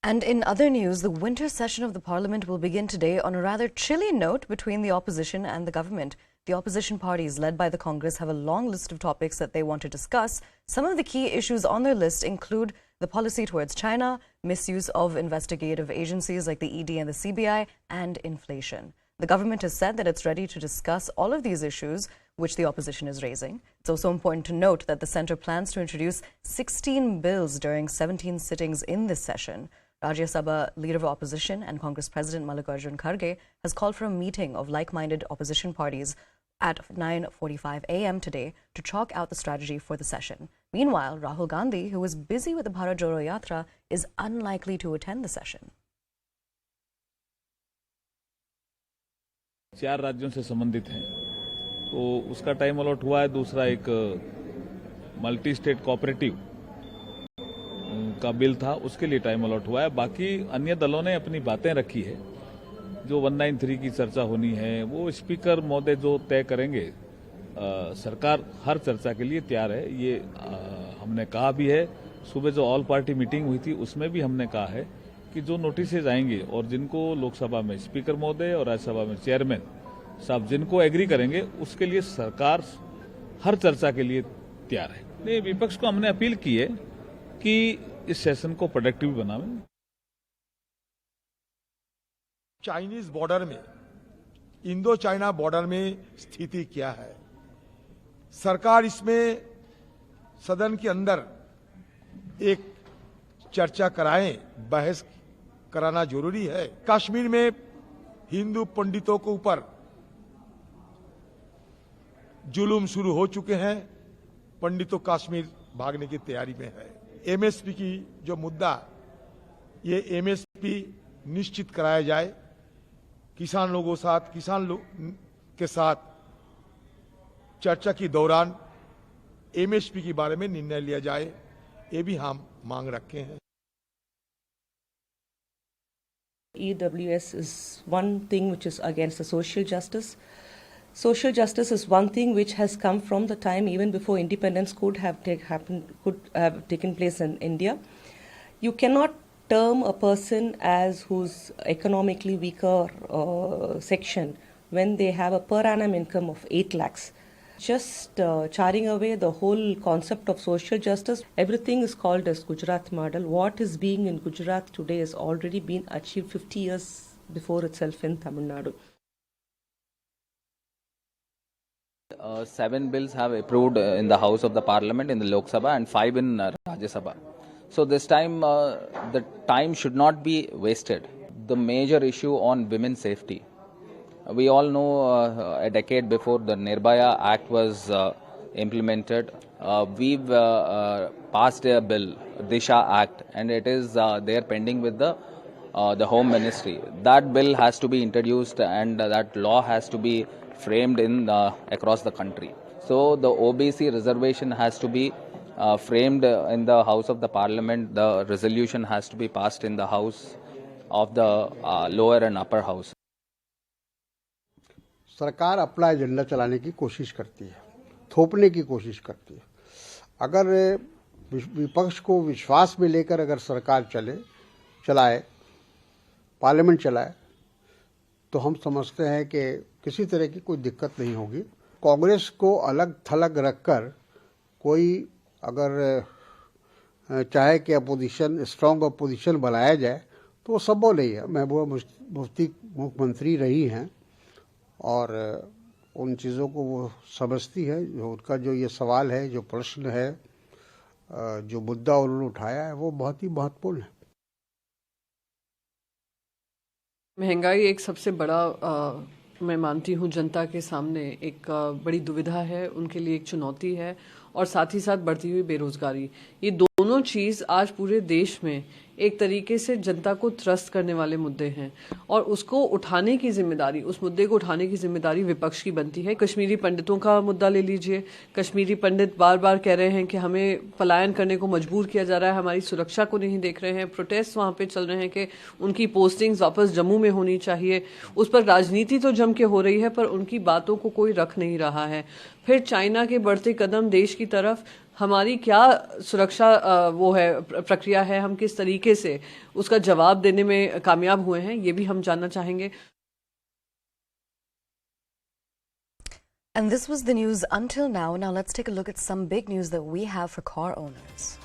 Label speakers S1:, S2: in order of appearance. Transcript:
S1: And in other news, the winter session of the parliament will begin today on a rather chilly note between the opposition and the government. The opposition parties, led by the Congress, have a long list of topics that they want to discuss. Some of the key issues on their list include the policy towards China, misuse of investigative agencies like the ED and the CBI, and inflation. The government has said that it's ready to discuss all of these issues which the opposition is raising. It's also important to note that the centre plans to introduce 16 bills during 17 sittings in this session. Rajya Sabha Leader of Opposition and Congress President Mallikarjun Kharge has called for a meeting of like-minded opposition parties at 9:45 a.m. today to chalk out the strategy for the session. Meanwhile, Rahul Gandhi, who is busy with the Bharat Jodo Yatra, is unlikely to attend the session.
S2: 4 राज्यों से संबंधित हैं, तो उसका time allot हुआ है। दूसरा एक मल्टी स्टेट कोऑपरेटिव का बिल था, उसके लिए टाइम अलॉट हुआ है। बाकी अन्य दलों ने अपनी बातें रखी है। जो 193 की चर्चा होनी है वो स्पीकर महोदय जो तय करेंगे। सरकार हर चर्चा के लिए तैयार है, ये हमने कहा भी है। सुबह जो ऑल पार्टी मीटिंग हुई थी उसमें भी हमने कहा है कि जो नोटिसेज आएंगे और जिनको लोकसभा में स्पीकर महोदय और राज्यसभा में चेयरमैन साहब जिनको एग्री करेंगे, उसके लिए सरकार हर चर्चा के लिए तैयार है। नहीं, विपक्ष को हमने अपील की है कि इस सेशन को प्रोडक्टिव बनावे।
S3: चाइनीज बॉर्डर में, इंडो चाइना बॉर्डर में स्थिति क्या है, सरकार इसमें सदन के अंदर एक चर्चा कराएं, बहस कराना जरूरी है। कश्मीर में हिंदू पंडितों के ऊपर जुलूम शुरू हो चुके हैं, पंडितों कश्मीर भागने की तैयारी में है। एमएसपी की जो मुद्दा, ये एमएसपी निश्चित कराया जाए, किसान के साथ चर्चा के दौरान एमएसपी के बारे में निर्णय लिया जाए, ये भी हम मांग रखे हैं।
S4: EWS is one thing which is against the social justice. Social justice is one thing which has come from the time even before independence could have taken place in India. You cannot term a person as who's economically weaker section when they have a per annum income of 8 lakhs. Just charring away the whole concept of social justice. Everything is called as Gujarat model. What is being in Gujarat today has already been achieved 50 years before itself in Tamil Nadu.
S5: 7 bills have approved in the House of the Parliament, in the Lok Sabha, and 5 in Rajya Sabha. So this time, the time should not be wasted. The major issue on women's safety. We all know a decade before the Nirbhaya Act was implemented, we've passed a bill, Disha Act, and it is there pending with the Home Ministry. That bill has to be introduced and that law has to be framed in across the country. So the OBC reservation has to be framed in the House of the Parliament. The resolution has to be passed in the House of the lower and upper house.
S6: सरकार अपना agenda चलाने की कोशिश करती है, थोपने की कोशिश करती है। अगर विपक्ष को विश्वास में लेकर अगर सरकार चलाए, पार्लियामेंट चलाए, तो हम समझते हैं कि किसी तरह की कोई दिक्कत नहीं होगी। कांग्रेस को अलग थलग रखकर कोई अगर चाहे कि अपोजिशन, स्ट्रांग अपोजिशन बनाया जाए, तो वो संभव नहीं है। महबूबा मुफ्ती मुख्यमंत्री रही हैं और उन चीज़ों को वो समझती है। जो उनका जो ये सवाल है, जो प्रश्न है, जो मुद्दा उन्होंने उठाया है, वो बहुत ही महत्वपूर्ण है।
S7: महंगाई एक सबसे बड़ा मैं मानती हूँ जनता के सामने एक बड़ी दुविधा है, उनके लिए एक चुनौती है, और साथ ही साथ बढ़ती हुई बेरोजगारी। ये दोनों चीज़ आज पूरे देश में एक तरीके से जनता को त्रस्त करने वाले मुद्दे हैं, और उसको उठाने की जिम्मेदारी, उस मुद्दे को उठाने की जिम्मेदारी विपक्ष की बनती है। कश्मीरी पंडितों का मुद्दा ले लीजिए। कश्मीरी पंडित बार बार कह रहे हैं कि हमें पलायन करने को मजबूर किया जा रहा है, हमारी सुरक्षा को नहीं देख रहे हैं। प्रोटेस्ट वहाँ पे चल रहे हैं कि उनकी पोस्टिंग्स वापस जम्मू में होनी चाहिए। उस पर राजनीति तो जम के हो रही है, पर उनकी बातों को कोई रख नहीं रहा है। फिर चाइना के बढ़ते कदम देश की तरफ, हमारी क्या सुरक्षा वो है प्रक्रिया है, हम किस तरीके से उसका जवाब देने में कामयाब हुए हैं, ये भी हम जानना चाहेंगे.
S1: And this was the news until now. Now let's take a look at some big news that we have for car owners.